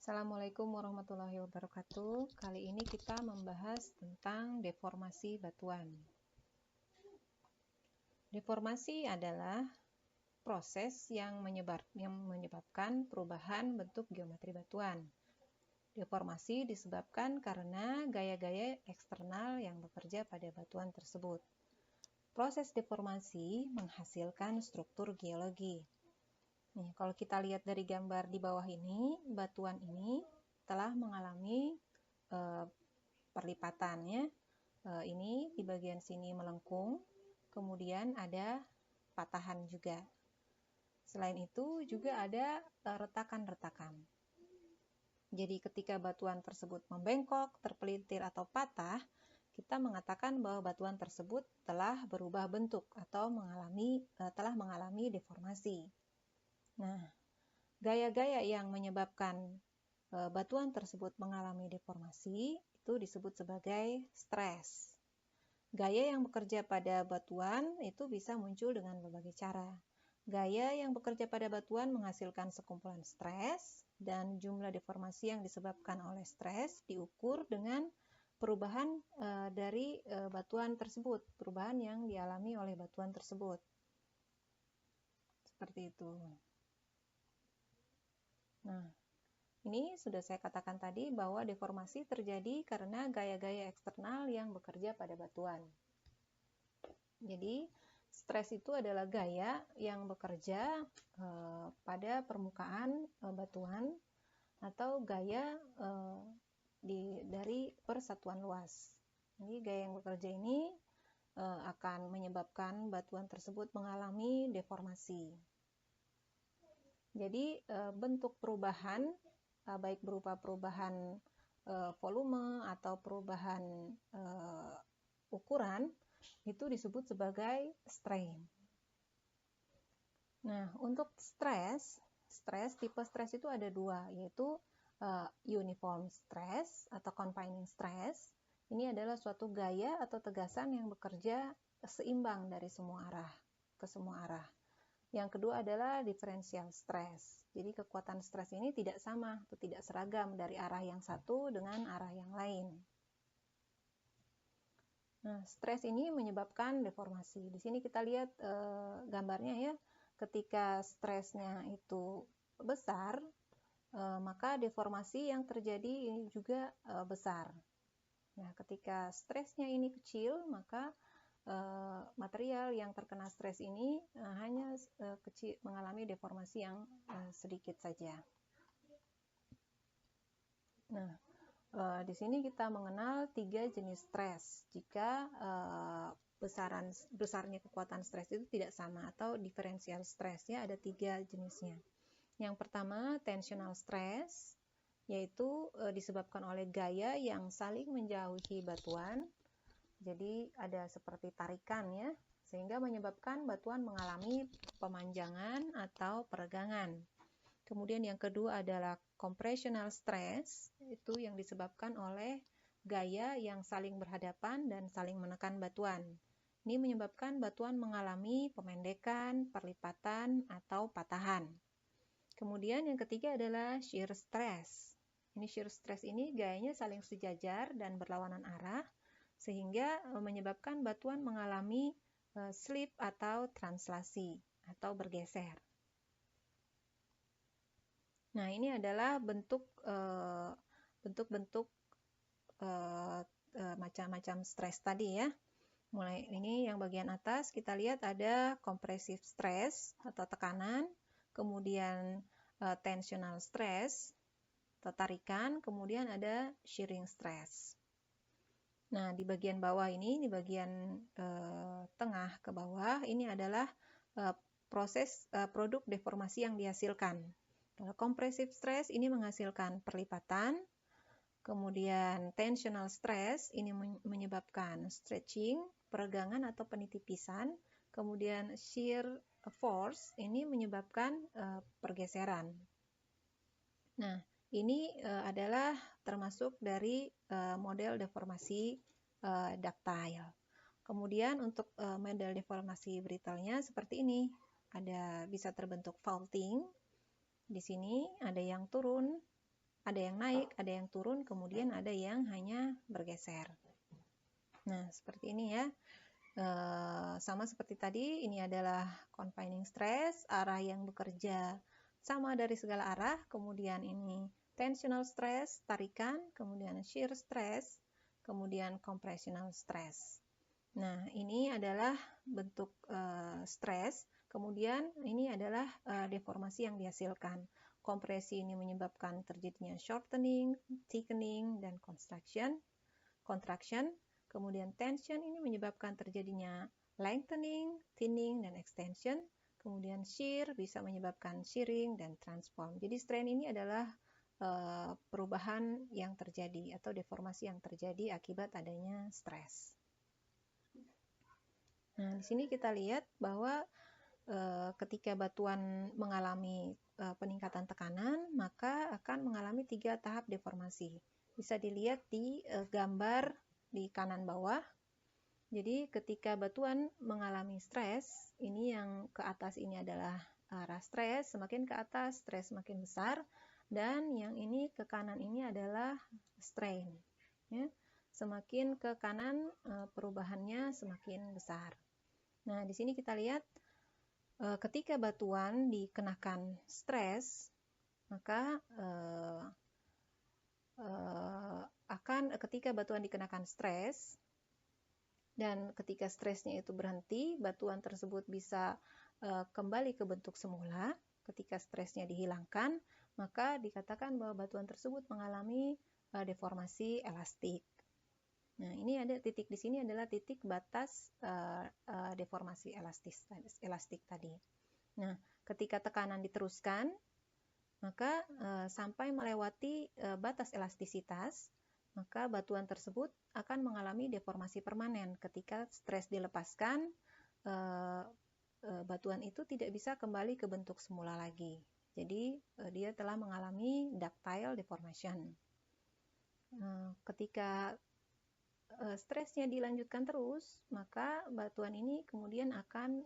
Assalamualaikum warahmatullahi wabarakatuh. Kali ini kita membahas tentang deformasi batuan. Deformasi adalah proses yang menyebabkan perubahan bentuk geometri batuan. Deformasi disebabkan karena gaya-gaya eksternal yang bekerja pada batuan tersebut. Proses deformasi menghasilkan struktur geologi. Nih, kalau kita lihat dari gambar di bawah ini, batuan ini telah mengalami perlipatannya. Ini di bagian sini melengkung, kemudian ada patahan juga. Selain itu juga ada retakan-retakan. Jadi ketika batuan tersebut membengkok, terpelintir atau patah, kita mengatakan bahwa batuan tersebut telah berubah bentuk atau telah mengalami deformasi. Nah, gaya-gaya yang menyebabkan batuan tersebut mengalami deformasi itu disebut sebagai stres. Gaya yang bekerja pada batuan itu bisa muncul dengan berbagai cara. Gaya yang bekerja pada batuan menghasilkan sekumpulan stres, dan jumlah deformasi yang disebabkan oleh stres diukur dengan perubahan dari batuan tersebut, perubahan yang dialami oleh batuan tersebut. Seperti itu. Nah, ini sudah saya katakan tadi bahwa deformasi terjadi karena gaya-gaya eksternal yang bekerja pada batuan. Jadi, stres itu adalah gaya yang bekerja pada permukaan batuan atau gaya dari persatuan luas. Jadi, gaya yang bekerja ini akan menyebabkan batuan tersebut mengalami deformasi. Jadi, bentuk perubahan baik berupa perubahan volume atau perubahan ukuran itu disebut sebagai strain. Nah, untuk tipe stres itu ada dua, yaitu uniform stress atau confining stress. Ini adalah suatu gaya atau tegasan yang bekerja seimbang dari semua arah ke semua arah. Yang kedua adalah differential stress. Jadi kekuatan stres ini tidak sama atau tidak seragam dari arah yang satu dengan arah yang lain. Nah, stres ini menyebabkan deformasi. Di sini kita lihat gambarnya ya. Ketika stresnya itu besar, maka deformasi yang terjadi ini juga besar. Nah, ketika stresnya ini kecil, maka material yang terkena stres ini hanya mengalami deformasi yang sedikit saja. Nah, di sini kita mengenal 3 jenis stres jika besarnya kekuatan stres itu tidak sama, atau differential stress ya, ada 3 jenisnya. Yang pertama, tensional stress, yaitu disebabkan oleh gaya yang saling menjauhi batuan. Jadi ada seperti tarikan ya, sehingga menyebabkan batuan mengalami pemanjangan atau peregangan. Kemudian yang kedua adalah compressional stress, itu yang disebabkan oleh gaya yang saling berhadapan dan saling menekan batuan. Ini menyebabkan batuan mengalami pemendekan, perlipatan, atau patahan. Kemudian yang ketiga adalah shear stress. Ini shear stress ini gayanya saling sejajar dan berlawanan arah, sehingga menyebabkan batuan mengalami slip atau translasi atau bergeser. Nah, ini adalah bentuk-bentuk macam-macam stres tadi ya. Mulai ini yang bagian atas kita lihat ada compressive stress atau tekanan, kemudian tensional stress atau tarikan, kemudian ada shearing stress. Nah, di bagian bawah ini, di bagian tengah ke bawah, ini adalah produk deformasi yang dihasilkan. Kalau compressive stress ini menghasilkan perlipatan, kemudian tensional stress ini menyebabkan stretching, peregangan atau penitipisan, kemudian shear force ini menyebabkan pergeseran. Nah, ini adalah termasuk dari model deformasi ductile. Kemudian untuk model deformasi brittle-nya seperti ini. Bisa terbentuk faulting. Di sini ada yang turun, ada yang naik, ada yang turun, kemudian ada yang hanya bergeser. Nah, seperti ini ya. Sama seperti tadi, ini adalah confining stress, arah yang bekerja sama dari segala arah, kemudian ini tensional stress, tarikan, kemudian shear stress, kemudian compressional stress. Nah, ini adalah bentuk stres, kemudian ini adalah deformasi yang dihasilkan. Kompresi ini menyebabkan terjadinya shortening, thickening, dan contraction. Kemudian tension ini menyebabkan terjadinya lengthening, thinning, dan extension. Kemudian shear bisa menyebabkan shearing dan transform. Jadi strain ini adalah perubahan yang terjadi atau deformasi yang terjadi akibat adanya stres. Nah, di sini kita lihat bahwa ketika batuan mengalami peningkatan tekanan, maka akan mengalami 3 tahap deformasi. Bisa dilihat di gambar di kanan bawah. Jadi ketika batuan mengalami stres, ini yang ke atas ini adalah arah stres, semakin ke atas stres semakin besar, dan yang ini ke kanan ini adalah strain. Ya. Semakin ke kanan perubahannya semakin besar. Nah, di sini kita lihat ketika batuan dikenakan stres, maka ketika batuan dikenakan stres dan ketika stresnya itu berhenti, batuan tersebut bisa kembali ke bentuk semula. Ketika stresnya dihilangkan, maka dikatakan bahwa batuan tersebut mengalami deformasi elastik. Nah, ini ada titik di sini adalah titik batas deformasi elastik tadi. Nah, ketika tekanan diteruskan, maka sampai melewati batas elastisitas, maka batuan tersebut akan mengalami deformasi permanen. Ketika stres dilepaskan, batuan itu tidak bisa kembali ke bentuk semula lagi. Jadi, dia telah mengalami ductile deformation. Ketika stresnya dilanjutkan terus, maka batuan ini kemudian akan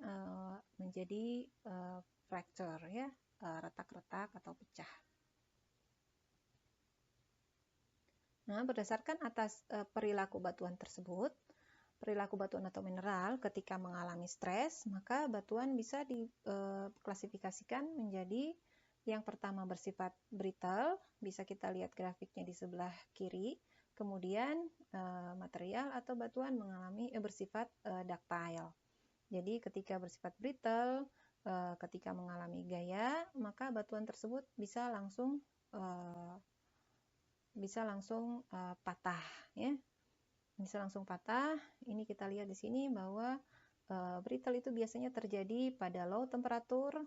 menjadi fracture, ya, retak-retak atau pecah. Nah, berdasarkan atas perilaku batuan tersebut, perilaku batuan atau mineral ketika mengalami stres, maka batuan bisa diklasifikasikan menjadi yang pertama bersifat brittle, bisa kita lihat grafiknya di sebelah kiri. Kemudian material atau batuan mengalami bersifat ductile. Jadi ketika bersifat brittle, ketika mengalami gaya, maka batuan tersebut bisa langsung patah, ya. Bisa langsung patah. Ini kita lihat di sini bahwa brittle itu biasanya terjadi pada low temperatur,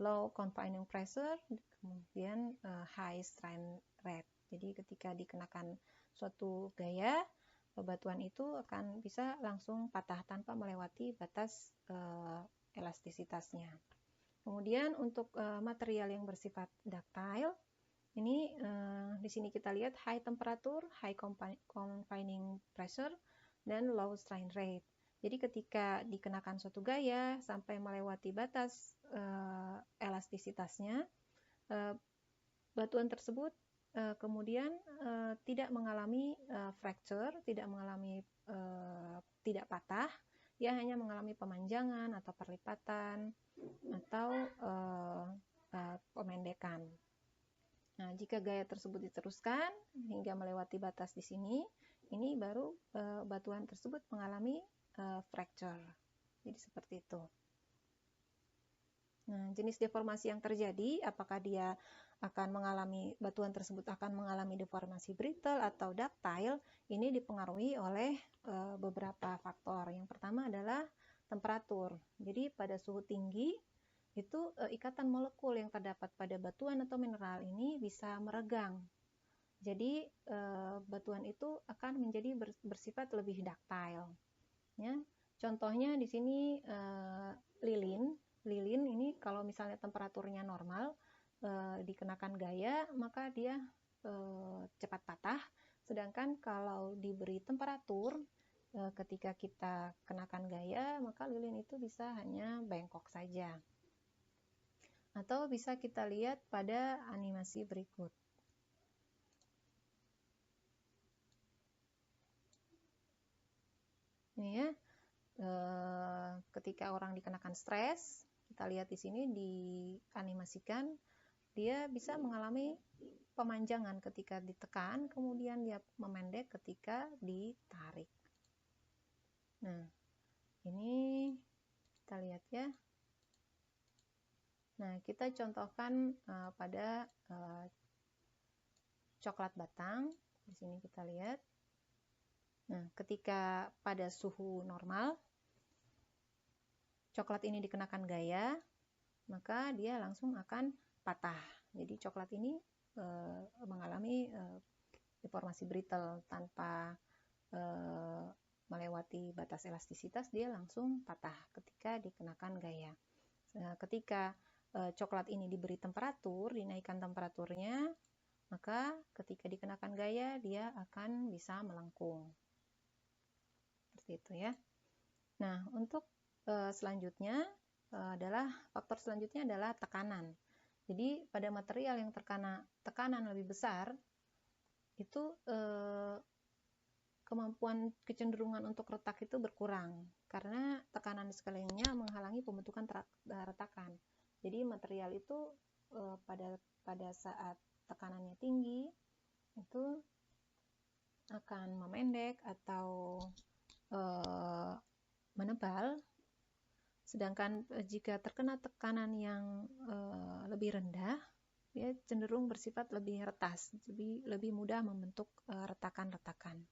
low confining pressure, kemudian high strain rate. Jadi ketika dikenakan suatu gaya, batuan itu akan bisa langsung patah tanpa melewati batas elastisitasnya. Kemudian untuk material yang bersifat ductile, ini di sini kita lihat high temperatur, high confining pressure, dan low strain rate. Jadi ketika dikenakan suatu gaya sampai melewati batas elastisitasnya, batuan tersebut kemudian tidak mengalami fracture, tidak patah, dia hanya mengalami pemanjangan atau perlipatan atau pemendekan. Nah, jika gaya tersebut diteruskan hingga melewati batas di sini, ini baru batuan tersebut mengalami fracture. Jadi seperti itu. Nah, jenis deformasi yang terjadi, apakah batuan tersebut akan mengalami deformasi brittle atau ductile, ini dipengaruhi oleh beberapa faktor. Yang pertama adalah temperatur. Jadi pada suhu tinggi, itu ikatan molekul yang terdapat pada batuan atau mineral ini bisa meregang. Jadi batuan itu akan menjadi bersifat lebih ductile. Ya. Contohnya di sini lilin. Lilin ini kalau misalnya temperaturnya normal, dikenakan gaya, maka dia cepat patah. Sedangkan kalau diberi temperatur, ketika kita kenakan gaya, maka lilin itu bisa hanya bengkok saja. atau bisa kita lihat pada animasi berikut. Ini ya, ketika orang dikenakan stres, kita lihat di sini dianimasikan, dia bisa mengalami pemanjangan ketika ditekan, kemudian dia memendek ketika ditarik. Nah, ini kita lihat ya. Nah, kita contohkan pada coklat batang. Di sini kita lihat. Nah, ketika pada suhu normal, coklat ini dikenakan gaya, maka dia langsung akan patah. Jadi coklat ini mengalami deformasi brittle tanpa melewati batas elastisitas, dia langsung patah ketika dikenakan gaya. Ketika coklat ini diberi temperatur, dinaikkan temperaturnya, maka ketika dikenakan gaya dia akan bisa melengkung. Seperti itu ya. Nah, untuk selanjutnya faktor selanjutnya adalah tekanan. Jadi pada material yang terkena tekanan lebih besar, itu kemampuan kecenderungan untuk retak itu berkurang karena tekanan di sekelilingnya menghalangi pembentukan retakan. Jadi material itu pada saat tekanannya tinggi itu akan memendek atau menebal. Sedangkan jika terkena tekanan yang lebih rendah, dia cenderung bersifat lebih retas, lebih mudah membentuk retakan-retakan.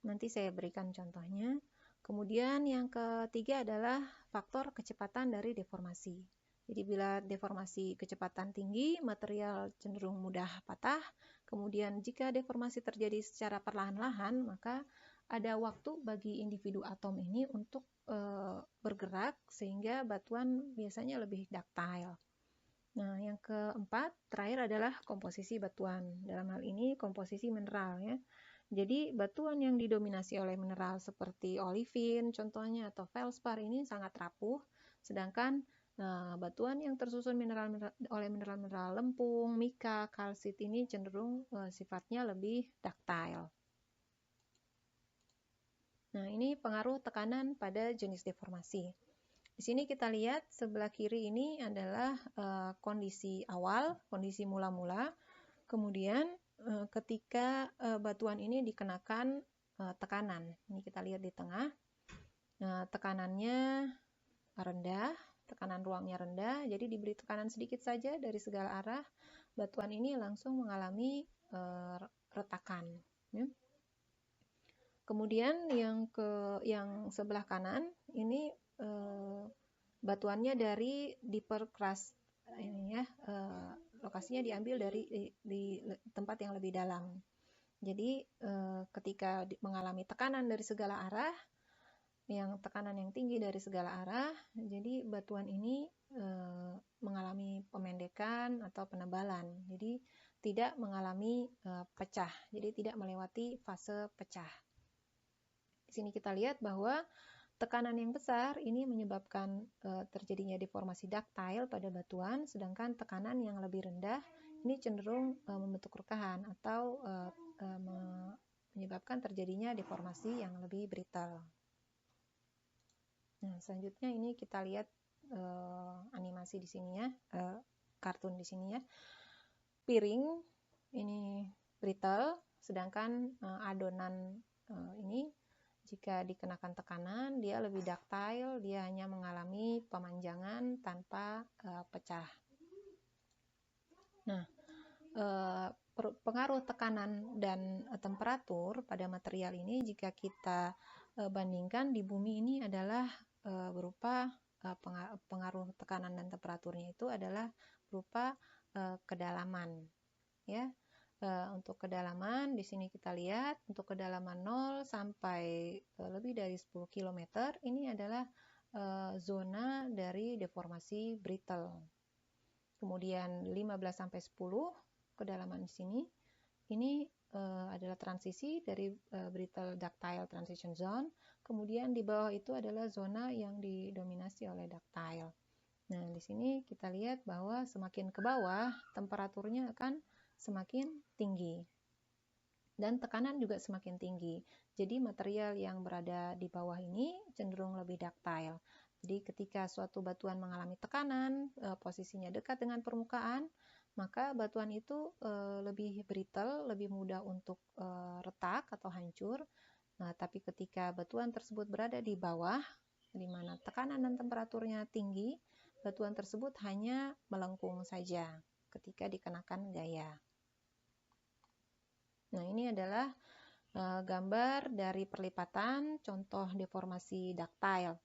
Nanti saya berikan contohnya. Kemudian yang ketiga adalah faktor kecepatan dari deformasi. Jadi bila deformasi kecepatan tinggi, material cenderung mudah patah. Kemudian jika deformasi terjadi secara perlahan-lahan, maka ada waktu bagi individu atom ini untuk bergerak sehingga batuan biasanya lebih ductile. Nah, yang keempat terakhir adalah komposisi batuan. Dalam hal ini komposisi mineral ya. Jadi batuan yang didominasi oleh mineral seperti olivin contohnya atau feldspar ini sangat rapuh, sedangkan batuan yang tersusun oleh mineral-mineral lempung, mika, kalsit ini cenderung sifatnya lebih ductile. Nah, ini pengaruh tekanan pada jenis deformasi. Di sini kita lihat sebelah kiri ini adalah kondisi awal, kondisi mula-mula. Kemudian ketika batuan ini dikenakan tekanan. Ini kita lihat di tengah. Nah, tekanannya rendah, tekanan ruangnya rendah, jadi diberi tekanan sedikit saja dari segala arah, batuan ini langsung mengalami retakan. Ya. Kemudian yang sebelah kanan ini batuannya dari deeper crust ini ya, lokasinya diambil dari di tempat yang lebih dalam. Jadi ketika mengalami tekanan dari segala arah, tekanan yang tinggi dari segala arah, jadi batuan ini mengalami pemendekan atau penebalan. Jadi tidak mengalami pecah, jadi tidak melewati fase pecah. Di sini kita lihat bahwa tekanan yang besar ini menyebabkan terjadinya deformasi ductile pada batuan, sedangkan tekanan yang lebih rendah ini cenderung membentuk rekahan atau menyebabkan terjadinya deformasi yang lebih brittle. Nah, selanjutnya ini kita lihat animasi di sini ya, kartun di sini ya. Piring ini brittle, sedangkan adonan ini jika dikenakan tekanan, dia lebih ductile, dia hanya mengalami pemanjangan tanpa pecah. Nah, pengaruh tekanan dan temperatur pada material ini jika kita bandingkan di bumi ini adalah berupa pengaruh tekanan dan temperaturnya itu adalah berupa kedalaman, ya. Untuk kedalaman di sini kita lihat untuk kedalaman 0 sampai lebih dari 10 km ini adalah zona dari deformasi brittle. Kemudian 15 sampai 10 kedalaman di sini ini adalah transisi dari brittle ductile transition zone. Kemudian di bawah itu adalah zona yang didominasi oleh ductile. Nah, di sini kita lihat bahwa semakin ke bawah, temperaturnya akan semakin tinggi. Dan tekanan juga semakin tinggi. Jadi material yang berada di bawah ini cenderung lebih ductile. Jadi ketika suatu batuan mengalami tekanan, posisinya dekat dengan permukaan, maka batuan itu lebih brittle, lebih mudah untuk retak atau hancur. Nah, tapi ketika batuan tersebut berada di bawah, di mana tekanan dan temperaturnya tinggi, batuan tersebut hanya melengkung saja ketika dikenakan gaya. Nah, ini adalah gambar dari perlipatan, contoh deformasi ductile.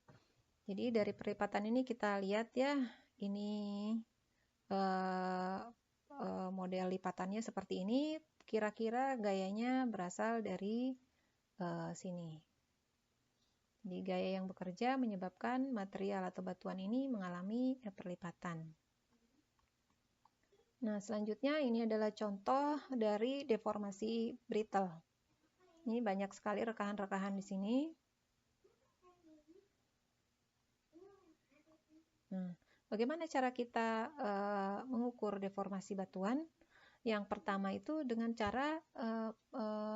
Jadi dari perlipatan ini kita lihat ya, ini model lipatannya seperti ini, kira-kira gayanya berasal dari sini. Jadi gaya yang bekerja menyebabkan material atau batuan ini mengalami perlipatan. Nah, selanjutnya ini adalah contoh dari deformasi brittle. Ini banyak sekali rekahan-rekahan di sini. Nah, bagaimana cara kita mengukur deformasi batuan? Yang pertama itu dengan cara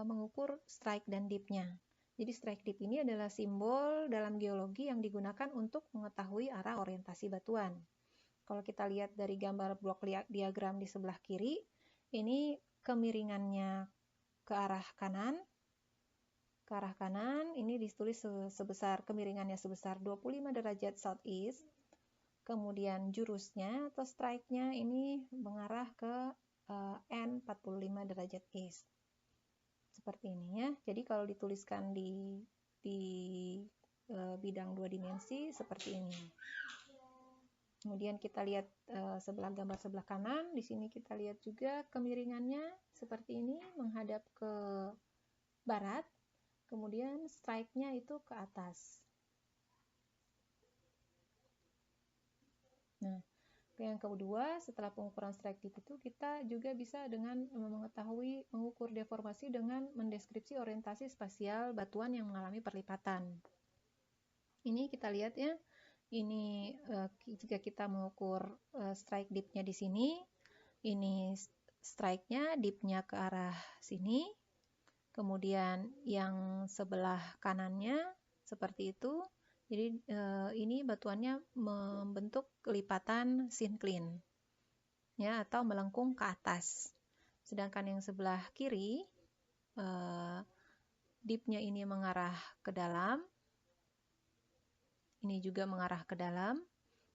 mengukur strike dan dip-nya. Jadi strike dip ini adalah simbol dalam geologi yang digunakan untuk mengetahui arah orientasi batuan. Kalau kita lihat dari gambar blok diagram di sebelah kiri, ini kemiringannya ke arah kanan. Ke arah kanan ini ditulis sebesar kemiringannya sebesar 25 derajat southeast. Kemudian jurusnya atau strike-nya ini mengarah ke N 45 derajat east. Seperti ini ya. Jadi kalau dituliskan di bidang 2 dimensi seperti ini. Kemudian kita lihat gambar sebelah kanan. Di sini kita lihat juga kemiringannya seperti ini menghadap ke barat. Kemudian strike-nya itu ke atas. Nah, yang kedua, setelah pengukuran strike dip itu kita juga bisa dengan mengukur deformasi dengan mendeskripsi orientasi spasial batuan yang mengalami perlipatan. Ini kita lihat ya. Ini jika kita mengukur strike dip-nya di sini, ini strike-nya, dip-nya ke arah sini. Kemudian yang sebelah kanannya seperti itu. Jadi ini batuannya membentuk lipatan syncline ya, atau melengkung ke atas. Sedangkan yang sebelah kiri dip-nya ini mengarah ke dalam. Ini juga mengarah ke dalam.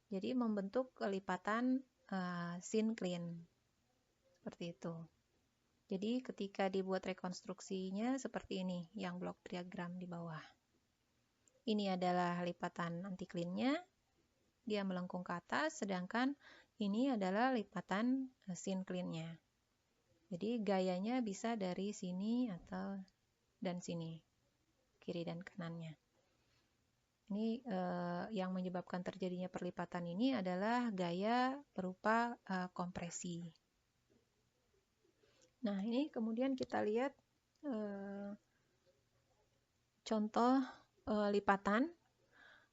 Jadi membentuk lipatan syncline. Seperti itu. Jadi ketika dibuat rekonstruksinya seperti ini yang blok diagram di bawah. Ini adalah lipatan antiklinnya, dia melengkung ke atas, sedangkan ini adalah lipatan syncline-nya. Jadi gayanya bisa dari sini atau dan sini, kiri dan kanannya. Ini yang menyebabkan terjadinya perlipatan ini adalah gaya berupa kompresi. Nah, ini kemudian kita lihat contoh lipatan,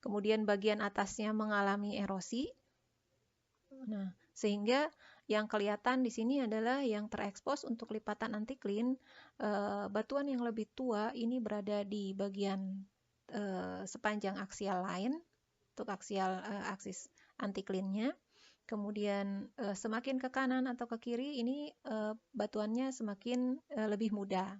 kemudian bagian atasnya mengalami erosi. Nah, sehingga yang kelihatan di sini adalah yang terekspos untuk lipatan antikline, batuan yang lebih tua ini berada di bagian sepanjang aksial line, untuk aksis antiklinnya. Kemudian semakin ke kanan atau ke kiri ini batuannya semakin lebih muda.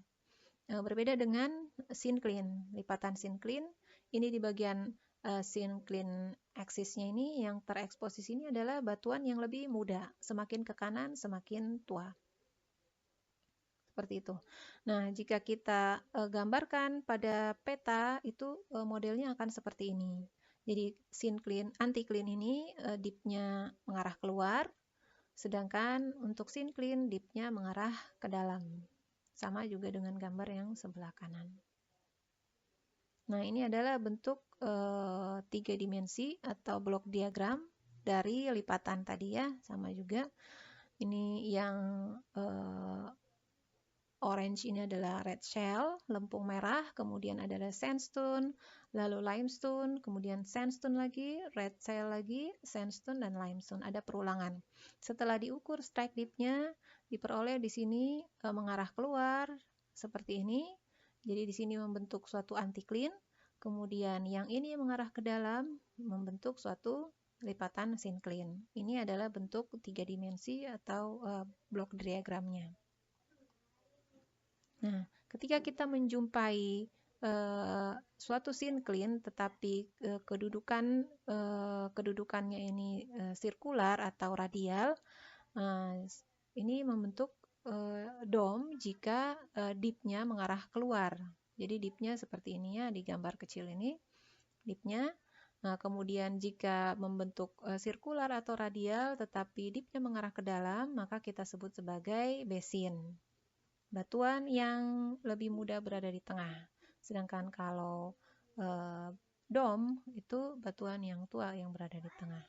Berbeda dengan syncline, lipatan syncline, ini di bagian syncline aksisnya ini yang terekspos di sini adalah batuan yang lebih muda, semakin ke kanan semakin tua. Seperti itu. Nah, jika kita gambarkan pada peta itu modelnya akan seperti ini. Jadi syncline, antikline ini dip-nya mengarah keluar, sedangkan untuk syncline dip-nya mengarah ke dalam. Sama juga dengan gambar yang sebelah kanan. Nah, ini adalah bentuk 3 dimensi atau blok diagram dari lipatan tadi ya, sama juga. Ini yang orange ini adalah red shell, lempung merah, kemudian adalah sandstone, lalu limestone, kemudian sandstone lagi, red shell lagi, sandstone, dan limestone. Ada perulangan. Setelah diukur strike depth-nya, diperoleh di sini mengarah keluar seperti ini. Jadi di sini membentuk suatu anticline. Kemudian yang ini mengarah ke dalam membentuk suatu lipatan syncline. Ini adalah bentuk 3 dimensi atau block diagramnya. Nah, ketika kita menjumpai suatu syncline tetapi kedudukannya ini sirkular atau radial, ini membentuk dome jika dip-nya mengarah keluar. Jadi dip-nya seperti ini ya, di gambar kecil ini dip-nya. Nah, kemudian jika membentuk sirkular atau radial tetapi dip-nya mengarah ke dalam, maka kita sebut sebagai basin. Batuan yang lebih mudah berada di tengah. Sedangkan kalau dome itu batuan yang tua yang berada di tengah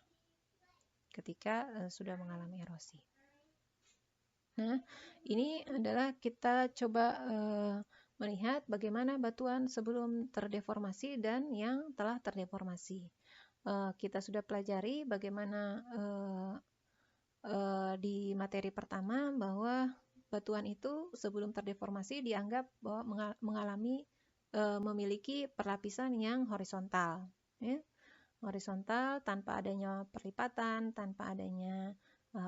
ketika sudah mengalami erosi. Nah, ini adalah kita coba melihat bagaimana batuan sebelum terdeformasi dan yang telah terdeformasi. Kita sudah pelajari bagaimana di materi pertama bahwa batuan itu sebelum terdeformasi dianggap bahwa memiliki perlapisan yang horizontal, ya. Horizontal tanpa adanya perlipatan, tanpa adanya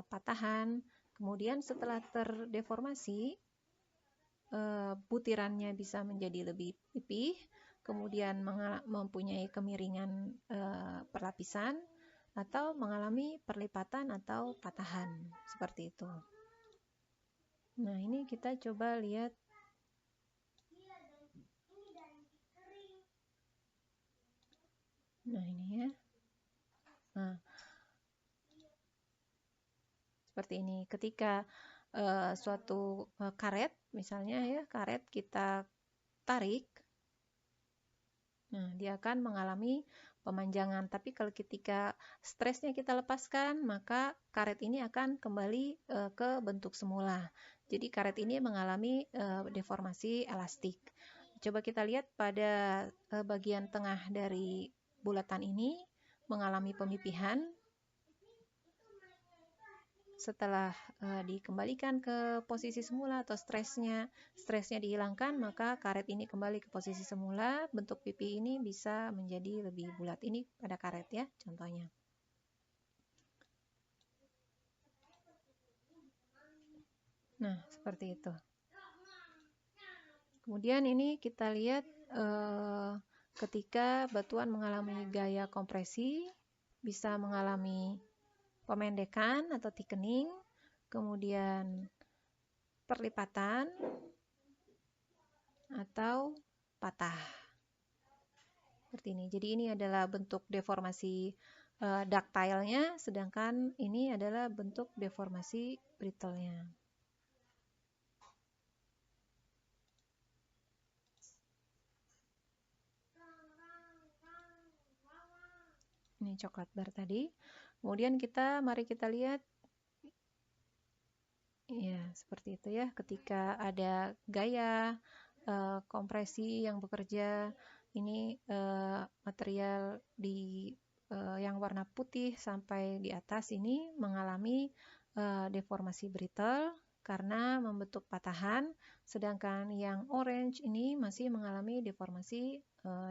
patahan. Kemudian setelah terdeformasi, butirannya bisa menjadi lebih pipih, kemudian mempunyai kemiringan perlapisan, atau mengalami perlipatan atau patahan, seperti itu. Nah, ini kita coba lihat. Nah, ini ya. Nah, seperti ini. Ketika suatu karet, misalnya ya, karet kita tarik, nah dia akan mengalami pemanjangan. Tapi kalau ketika stresnya kita lepaskan, maka karet ini akan kembali ke bentuk semula. Jadi karet ini mengalami deformasi elastik. Coba kita lihat pada bagian tengah dari bulatan ini mengalami pemipihan. Setelah dikembalikan ke posisi semula atau stresnya dihilangkan, maka karet ini kembali ke posisi semula. Bentuk pipi ini bisa menjadi lebih bulat. Ini pada karet ya, contohnya. Nah, seperti itu. Kemudian ini kita lihat ketika batuan mengalami gaya kompresi, bisa mengalami pemendekan atau thickening, kemudian perlipatan atau patah. Seperti ini. Jadi ini adalah bentuk deformasi ductile-nya, sedangkan ini adalah bentuk deformasi brittle-nya. Ini coklat bar tadi. Kemudian mari kita lihat, ya seperti itu ya, ketika ada gaya kompresi yang bekerja, ini material yang warna putih sampai di atas ini mengalami deformasi brittle karena membentuk patahan, sedangkan yang orange ini masih mengalami deformasi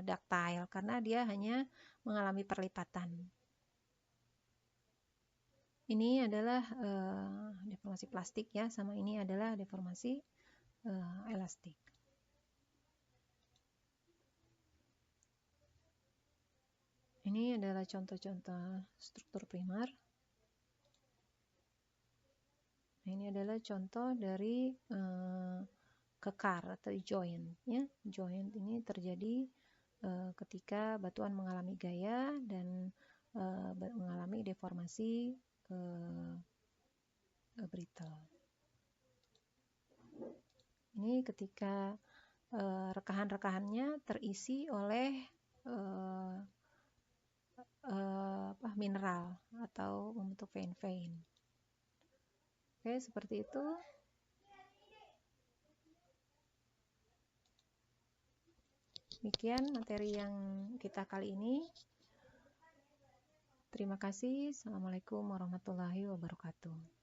ductile karena dia hanya mengalami perlipatan. Ini adalah deformasi plastik ya, sama ini adalah deformasi elastik. Ini adalah contoh-contoh struktur primer. Nah, ini adalah contoh dari kekar atau joint ya. Joint ini terjadi ketika batuan mengalami gaya dan mengalami deformasi brittle. Ini ketika rekahan-rekahannya terisi oleh mineral atau membentuk vein-vein. Oke, seperti itu. Demikian materi yang kita kali ini. Terima kasih. Assalamualaikum warahmatullahi wabarakatuh.